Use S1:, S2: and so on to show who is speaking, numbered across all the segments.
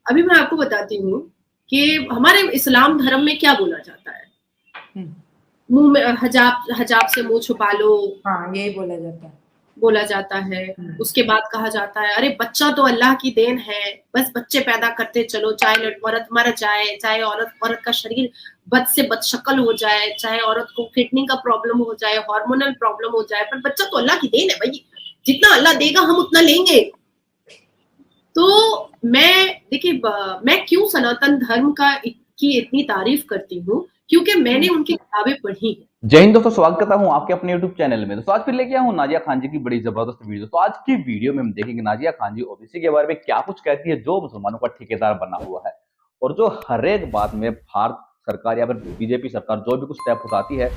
S1: अभी मैं आपको बताती हूँ कि हमारे इस्लाम धर्म में क्या बोला जाता है। मुंह में हजाब हजाब से मुंह छुपा लो,
S2: हाँ यही
S1: बोला जाता है। उसके बाद कहा जाता है अरे बच्चा तो अल्लाह की देन है, बस बच्चे पैदा करते चलो, चाहे औरत मर जाए, चाहे औरत का शरीर बद से बदशक्ल हो जाए, चाहे औरत को किडनी का प्रॉब्लम हो जाए, हार्मोनल प्रॉब्लम हो जाए, पर बच्चा तो अल्लाह की देन है भाई, जितना अल्लाह देगा हम उतना लेंगे। तो मैं क्यों सनातन धर्म की इतनी तारीफ करती हूँ, क्योंकि मैंने उनकी किताबें पढ़ी हैं।
S3: जय हिंद दोस्तों, स्वागत करता हूं आपके अपने YouTube चैनल में। दोस्तों आज फिर लेके आया हूं नाजिया खान जी की बड़ी जबरदस्त वीडियो। तो आज की वीडियो में हम देखेंगे नाजिया खान जी ओबीसी के बारे में क्या कुछ कहती है, जो मुसलमानों का ठेकेदार बना हुआ है, और जो हर एक बात में भारत सरकार या फिर बीजेपी सरकार जो भी कुछ स्टेप उठाती है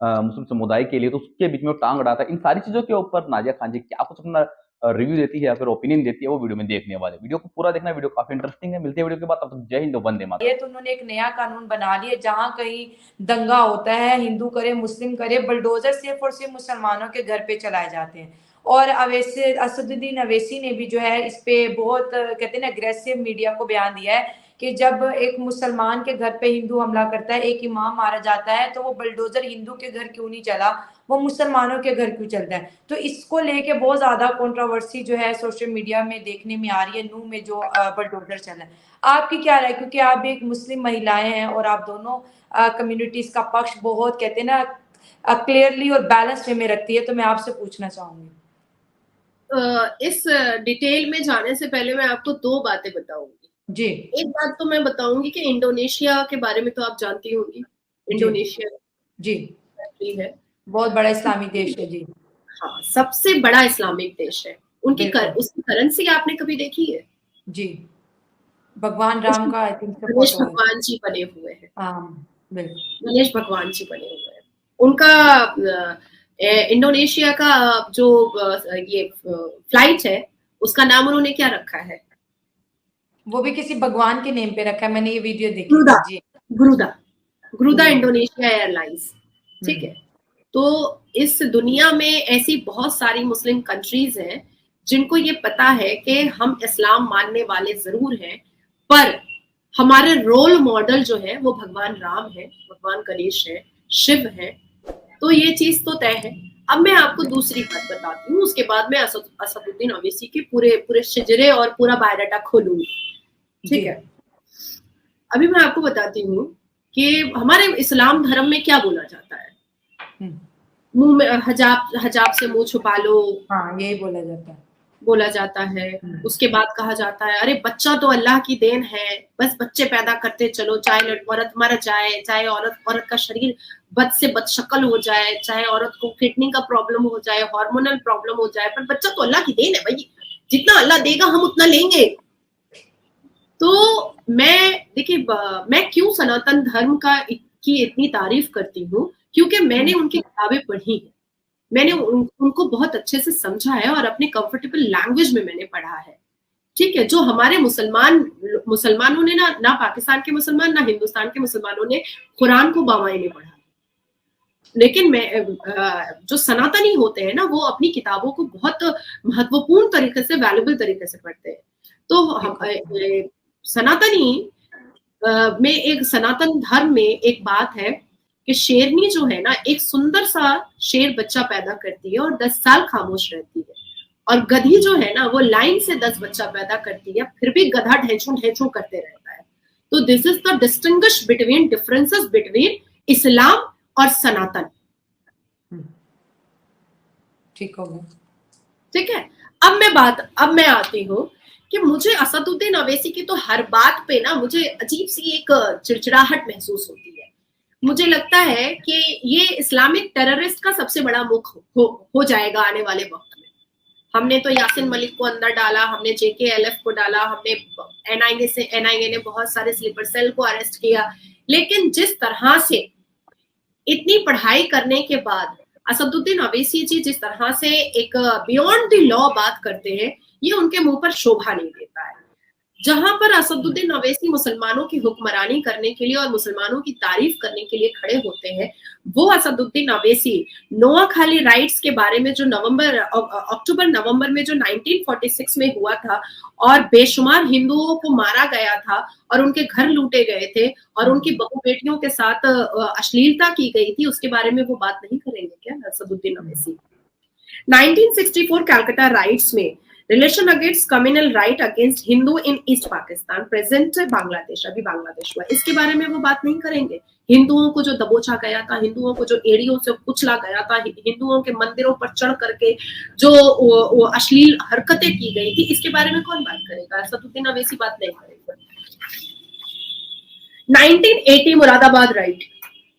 S3: मुस्लिम समुदाय के लिए, तो उसके बीच में वो टांग अड़ाता है। इन सारी चीजों के ऊपर नाजिया खान जी क्या कुछ अपना रिव्यू देती है या फिर ओपिनियन देती है, वो वीडियो में देखने वाले। वीडियो को पूरा देखना, वीडियो काफी इंटरेस्टिंग है। मिलते हैं वीडियो के बाद, तब तक जय हिंद, वंदे मातरम।
S2: ये तो उन्होंने एक नया कानून बना लिया, जहां कहीं दंगा होता है, हिंदू करे मुस्लिम करे, बुलडोजर सिर्फ और सिर्फ मुसलमानों के घर पे चलाए जाते हैं। और अवैसे असदुद्दीन अवैसी ने भी जो है इस पे बहुत कहते हैं ना अग्रेसिव मीडिया को बयान दिया है कि जब एक मुसलमान के घर पे हिंदू हमला करता है, एक इमाम मारा जाता है, तो वो बुलडोजर हिंदू के घर क्यों नहीं चला, वो मुसलमानों के घर क्यों चलता है। तो इसको लेके बहुत ज्यादा कंट्रोवर्सी जो है सोशल मीडिया में देखने में आ रही है, नूह में जो बुलडोजर चला है। आपकी क्या राय, क्योंकि आप भी एक मुस्लिम महिलाएं हैं और आप दोनों कम्युनिटीज का पक्ष बहुत कहते हैं ना क्लियरली और बैलेंस वे में रखती है, तो मैं आपसे पूछना चाहूंगी।
S1: इस डिटेल में जाने से पहले मैं आपको दो बातें बताऊंगी
S2: जी।
S1: एक बात तो मैं बताऊंगी कि इंडोनेशिया के बारे में तो आप जानती होंगी। इंडोनेशिया
S2: जी
S1: कंट्री है,
S2: बहुत बड़ा इस्लामी देश है जी।
S1: हाँ सबसे बड़ा इस्लामिक देश है। उसकी करेंसी आपने कभी देखी है?
S2: जी, भगवान राम का आई थिंक
S1: गणेश भगवान जी बने हुए हैं।
S2: हाँ बिल्कुल,
S1: गणेश भगवान जी बने हुए हैं। उनका इंडोनेशिया का जो ये फ्लाइट है, उसका नाम उन्होंने क्या रखा है?
S2: वो भी किसी भगवान के नेम पे रखा है, मैंने ये वीडियो देखी
S1: गुरुदा,
S2: थी जी।
S1: गुरुदा इंडोनेशिया एयरलाइंस। ठीक है, तो इस दुनिया में ऐसी बहुत सारी मुस्लिम कंट्रीज हैं जिनको ये पता है कि हम इस्लाम मानने वाले जरूर हैं, पर हमारे रोल मॉडल जो है वो भगवान राम है, भगवान गणेश है, शिव है। तो ये चीज तो तय है। अब मैं आपको दूसरी बात बताती हूँ, उसके बाद मैं असदुद्दीन ओवैसी के पूरे पूरे शिजरे और पूरा बायोडाटा खोलूंगी। ठीक है, अभी मैं आपको बताती हूँ कि हमारे इस्लाम धर्म में क्या बोला जाता है। मुंह में हजाब से मुंह छुपा लो,
S2: हाँ यही
S1: बोला जाता है। उसके बाद कहा जाता है अरे बच्चा तो अल्लाह की देन है, बस बच्चे पैदा करते चलो, चाहे औरत मर जाए, चाहे औरत का शरीर बद से बदशक्ल हो जाए, चाहे औरत को किडनी का प्रॉब्लम हो जाए, हार्मोनल प्रॉब्लम हो जाए, पर बच्चा तो अल्लाह की देन है भाई, जितना अल्लाह देगा हम उतना लेंगे। तो मैं क्यों सनातन धर्म की इतनी तारीफ करती हूँ, क्योंकि मैंने उनकी किताबें पढ़ी हैं। मैंने उनको बहुत अच्छे से समझा है और अपने कंफर्टेबल लैंग्वेज में मैंने पढ़ा है। ठीक है, जो हमारे मुसलमानों ने ना पाकिस्तान के मुसलमान ना हिंदुस्तान के मुसलमानों ने कुरान को बामायने पढ़ा, लेकिन जो सनातनी होते हैं ना, वो अपनी किताबों को बहुत महत्वपूर्ण तरीके से, वैल्यूबल तरीके से पढ़ते हैं। तो सनातनी में एक सनातन धर्म में एक बात है कि शेरनी जो है ना, एक सुंदर सा शेर बच्चा पैदा करती है और 10 साल खामोश रहती है, और गधी जो है ना, वो लाइन से 10 बच्चा पैदा करती है, फिर भी गधा ढेंचू ढेंचू करते रहता है। तो this is the differences between इस्लाम और सनातन।
S2: ठीक हो गया,
S1: ठीक है। अब मैं आती हूँ कि मुझे असदुद्दीन ओवैसी की तो हर बात पे ना मुझे अजीब सी एक चिड़चिड़ाहट महसूस होती है। मुझे लगता है कि ये इस्लामिक टेररिस्ट का सबसे बड़ा मुख हो जाएगा आने वाले वक्त में। हमने तो यासिन मलिक को अंदर डाला, हमने JKLF को डाला, हमने NIA ने बहुत सारे स्लीपर सेल को अरेस्ट किया, लेकिन जिस तरह से इतनी पढ़ाई करने के बाद असदुद्दीन ओवैसी जी जिस तरह से एक बियॉन्ड द लॉ बात करते हैं, ये उनके मुंह पर शोभा नहीं देता है। जहां पर असदुद्दीन ओवैसी मुसलमानों की हुक्मरानी करने के लिए और मुसलमानों की तारीफ करने के लिए खड़े होते हैं, वो असदुद्दीन ओवैसी नोआखाली राइट्स के बारे में जो अक्टूबर नवंबर में जो 1946 में हुआ था और बेशुमार हिंदुओं को मारा गया था और उनके घर लूटे गए थे और उनकी बहू बेटियों के साथ अश्लीलता की गई थी, उसके बारे में वो बात नहीं करेंगे क्या असदुद्दीन ओवैसी? 1964 कैलकाटा राइट्स में relation against communal riot against Hindu in east Pakistan, present Bangladesh, अभी बांग्लादेश हुआ, इसके बारे में वो बात नहीं करेंगे। हिंदुओं को जो दबोचा गया था, हिंदुओं को जो एड़ियों से कुचला गया था, हिंदुओं के मंदिरों पर चढ़ करके जो वो अश्लील हरकतें की गई थी, इसके बारे में कौन बात करेगा? असदुद्दीन ओवैसी बात नहीं करेगा। 1980 Moradabad riot,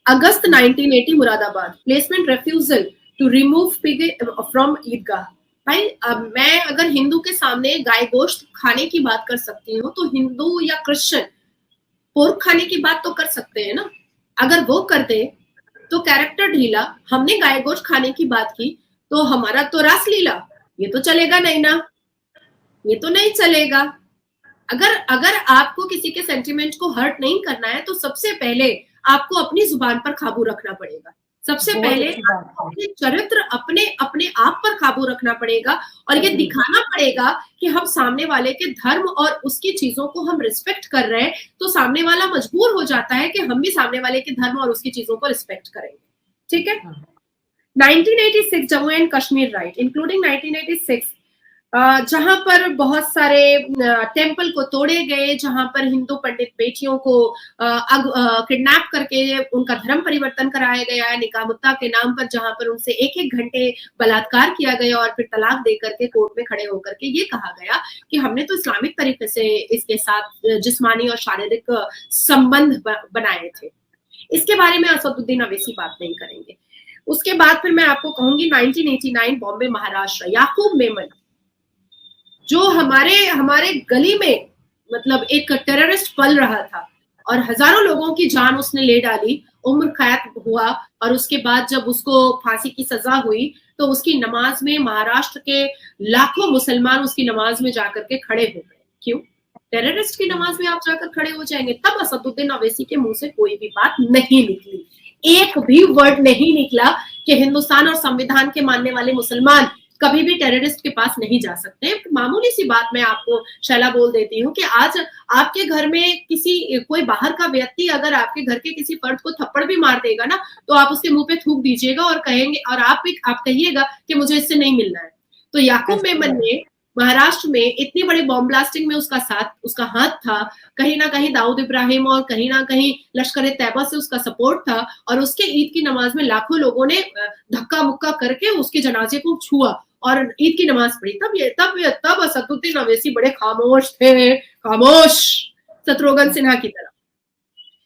S1: August 1980 Moradabad, placement refusal to remove pig from Eidgah. भाई मैं अगर हिंदू के सामने गाय गोश्त खाने की बात कर सकती हूँ तो हिंदू या क्रिश्चियन पोर्क खाने की बात तो कर सकते हैं ना। अगर वो कर दे तो कैरेक्टर ढीला, हमने गाय गोश्त खाने की बात की तो हमारा तो रासलीला, ये तो चलेगा नहीं ना, ये तो नहीं चलेगा। अगर आपको किसी के सेंटिमेंट को हर्ट नहीं करना है तो सबसे पहले आपको अपनी जुबान पर काबू रखना पड़ेगा। सबसे पहले आपको अपने चरित्र अपने अपने आप पर काबू रखना पड़ेगा और ये दिखाना पड़ेगा कि हम सामने वाले के धर्म और उसकी चीजों को हम रिस्पेक्ट कर रहे हैं, तो सामने वाला मजबूर हो जाता है कि हम भी सामने वाले के धर्म और उसकी चीजों को रिस्पेक्ट करेंगे। ठीक है। 1986 Jammu and Kashmir right, including 1986 जहां पर बहुत सारे टेम्पल को तोड़े गए, जहां पर हिंदू पंडित बेटियों को किडनैप करके उनका धर्म परिवर्तन कराया गया है निकाह मुत्ता के नाम पर, जहां पर उनसे एक घंटे बलात्कार किया गया और फिर तलाक दे करके कोर्ट में खड़े होकर के ये कहा गया कि हमने तो इस्लामिक तरीके से इसके साथ जिस्मानी और शारीरिक संबंध बनाए थे। इसके बारे में असदुद्दीन ओवैसी बात नहीं करेंगे। उसके बाद फिर मैं आपको कहूंगी 1989 बॉम्बे महाराष्ट्र, याकूब मेमन जो हमारे गली में मतलब एक टेररिस्ट पल रहा था और हजारों लोगों की जान उसने ले डाली, उम्र कैद हुआ और उसके बाद जब उसको फांसी की सजा हुई तो उसकी नमाज में महाराष्ट्र के लाखों मुसलमान उसकी नमाज में जाकर के खड़े हो गए। क्यों? टेररिस्ट की नमाज में आप जाकर खड़े हो जाएंगे? तब असदुद्दीन ओवैसी के मुंह से कोई भी बात नहीं निकली, एक भी वर्ड नहीं निकला कि हिंदुस्तान और संविधान के मानने वाले मुसलमान कभी भी टेररिस्ट के पास नहीं जा सकते। मामूली सी बात मैं आपको शैला बोल देती हूँ कि आज आपके घर में कोई बाहर का व्यक्ति अगर आपके घर के किसी फर्द को थप्पड़ भी मार देगा ना तो आप उसके मुंह पे थूक दीजिएगा और कहेंगे और आप कहिएगा कि मुझे इससे नहीं मिलना है। तो याकूब मेमन ने महाराष्ट्र में इतनी बड़ी बॉम्ब ब्लास्टिंग में उसका हाथ था, कहीं ना कहीं दाऊद इब्राहिम और कहीं ना कहीं लश्कर तैयबा से उसका सपोर्ट था और उसके ईद की नमाज में लाखों लोगों ने धक्का मुक्का करके उसके जनाजे को छुआ और ईद की नमाज पढ़ी। तब असदुद्दीन ओवैसी बड़े खामोश थे, खामोश, शत्रुघ्न सिन्हा की तरह।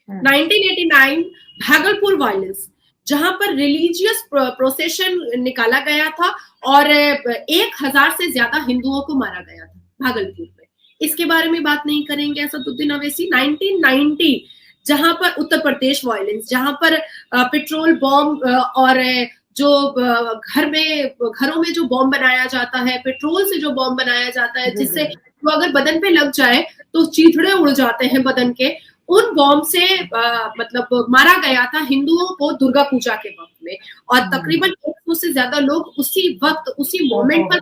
S1: 1989 भागलपुर वायलेंस, जहां पर रिलीजियस प्रोसेशन निकाला गया था और 1000 से ज्यादा हिंदुओं को मारा गया था भागलपुर में, इसके बारे में बात नहीं करेंगे असदुद्दीन ओवैसी। 1990 जहां पर उत्तर प्रदेश वायलेंस, जहां पर पेट्रोल बॉम्ब और जो घरों में जो बॉम्ब बनाया जाता है, पेट्रोल से जो बॉम्ब बनाया जाता है जिससे वो अगर बदन पे लग जाए तो चीथड़े उड़ जाते हैं बदन के, उन बॉम्ब से मतलब मारा गया था हिंदुओं को दुर्गा पूजा के वक्त में और तकरीबन 100 से ज्यादा लोग उसी वक्त उसी मोमेंट पर,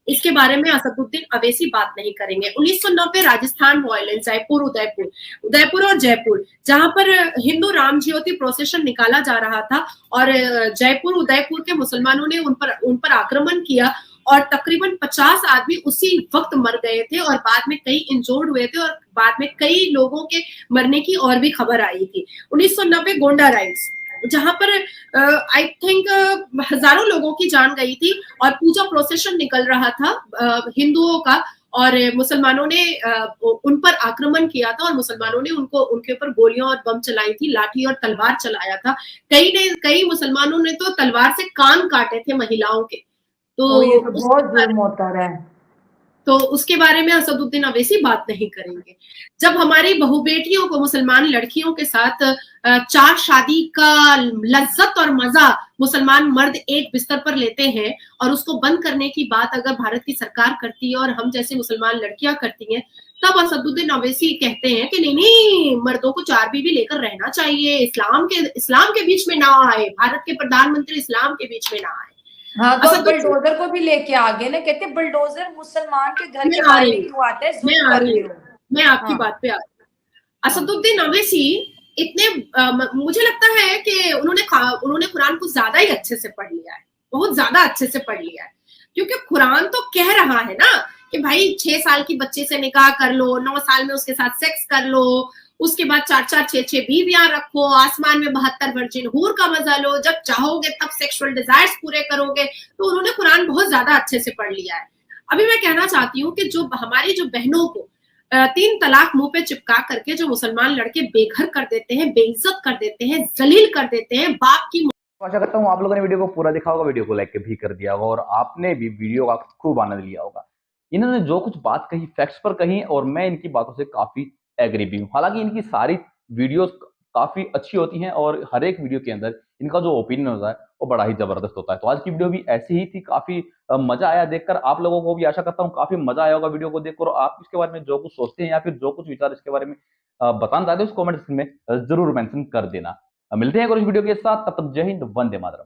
S1: इसके बारे में असदुद्दीन ओवैसी बात नहीं करेंगे। 1990 राजस्थान वायलेंस, उदयपुर और जयपुर, जहां पर हिंदू राम ज्योति प्रोसेशन निकाला जा रहा था और उदयपुर के मुसलमानों ने उन पर आक्रमण किया और तकरीबन 50 आदमी उसी वक्त मर गए थे और बाद में कई इंजोर्ड हुए थे और बाद में कई लोगों के मरने की और भी खबर आई थी। 1990 गोंडा राइट्स, जहां पर आई थिंक हजारों लोगों की जान गई थी और पूजा प्रोसेशन निकल रहा था हिंदुओं का और मुसलमानों ने उन पर आक्रमण किया था और मुसलमानों ने उनके ऊपर गोलियां और बम चलाई थी, लाठी और तलवार चलाया था। कई मुसलमानों ने तो तलवार से कान काटे थे महिलाओं के। तो
S2: ये तो बहुत जुर्म होता है।
S1: तो उसके बारे में असदुद्दीन ओवैसी बात नहीं करेंगे। जब हमारी बहु बेटियों को, मुसलमान लड़कियों के साथ 4 शादी का लज्जत और मजा मुसलमान मर्द एक बिस्तर पर लेते हैं और उसको बंद करने की बात अगर भारत की सरकार करती है और हम जैसे मुसलमान लड़कियां करती हैं तब असदुद्दीन ओवैसी कहते हैं कि नहीं नहीं, मर्दों को 4 बीवी लेकर रहना चाहिए, इस्लाम के बीच में ना आए, भारत के प्रधानमंत्री इस्लाम के बीच में ना आए।
S2: हाँ, तो
S1: असदुद्दीन
S2: बुलडोजर को भी लेके आ गए ना, कहते बुलडोजर मुसलमान के घर के
S1: मैं आ
S2: बाहर
S1: रही
S2: में
S1: हूँ,
S2: क्यों आता है,
S1: मैं
S2: जुल्म
S1: आ
S2: कर
S1: रही
S2: रहे
S1: हूँ,
S2: हो।
S1: मैं आपकी
S2: हाँ
S1: बात पे आ रही हूँ।
S2: हाँ
S1: असदुद्दीन ओवैसी इतने मुझे लगता है कि उन्होंने कुरान को ज्यादा ही अच्छे से पढ़ लिया है, बहुत ज्यादा अच्छे से पढ़ लिया है, क्योंकि कुरान तो कह रहा है ना कि भाई 6 साल की बच्चे से निकाह कर लो, 9 साल में उसके साथ सेक्स कर लो, उसके बाद 4-4 6-6 बीवियां रखो, आसमान में 72 वर्जिन हूर का मजा लो, जब चाहोगे तब सेक्सुअल डिजायर्स पूरे करोगे। तो उन्होंने कुरान बहुत ज्यादा अच्छे से पढ़ लिया है। अभी मैं कहना चाहती हूँ कि जो हमारी जो बहनों को 3 तलाक मुंह पे चिपका करके जो मुसलमान लड़के बेघर कर देते हैं, बेइज्जत कर देते हैं, जलील कर देते हैं, बाप की
S3: तो आशा करता हूँ आप लोगों ने वीडियो को पूरा देखा होगा, वीडियो को लाइक भी कर दिया होगा और आपने भी वीडियो का खूब आनंद लिया होगा। इन्होंने जो कुछ बात कही फैक्ट्स पर कही और मैं इनकी बातों से काफी एग्री भी हूँ। हालांकि इनकी सारी वीडियोस काफी अच्छी होती हैं और हर एक वीडियो के अंदर इनका जो ओपिनियन होता है वो बड़ा ही जबरदस्त होता है। तो आज की वीडियो भी ऐसी ही थी, काफी मजा आया देखकर। आप लोगों को भी आशा करता हूँ काफी मजा आया होगा वीडियो को देखकर। और आप इसके बारे में जो कुछ सोचते हैं या फिर जो कुछ विचार इसके बारे में बताना चाहते हैं उस कॉमेंट सेक्शन में जरूर मेंशन कर देना। मिलते हैं एक और इस वीडियो के साथ, तब तक जय हिंद, वंदे मातरम।